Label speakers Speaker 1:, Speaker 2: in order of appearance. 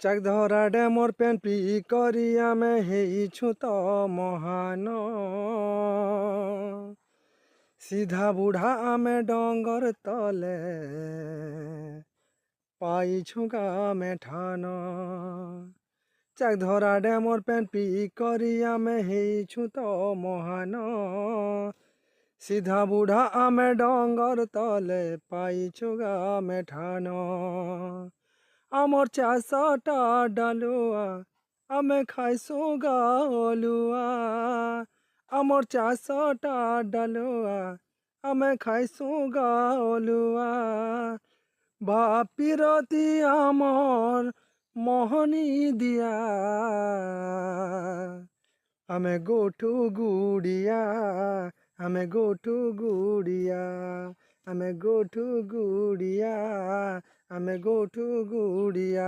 Speaker 1: ଚାକଧରା ଡ୍ୟାମର pain ପିଇ କରି ଆମେ ହେଇଛୁ ତ ମହାନ। ସିଧା ବୁଢ଼ା ଆମେ ଡଙ୍ଗର ତଲେ ପାଇଛୁ ଆମେ ଠାନ। ଚାକଧରା ଡ୍ୟାମର ପେନ୍ ପିଇ କରି ଆମେ ହେଇଛୁ ତ ମହାନ। ସିଧା ବୁଢ଼ା ଆମେ ଡଙ୍ଗର ତଲେ ପାଇଛୁ ଆମେ ଠାନ। আমার চাষটা ডালুয়া আমি খাইছো গালুয়া। আমার চাষটা ডালুয়া আমি খাইছো গালুয়া। বাপিরতি আমার মোহনী দিয়া আমি গোঠু গুড়িয়া আমি গোঠু গুড়িয়া আমি গোঠু গুড়িয়া আমি গোঠু গুড়িয়া।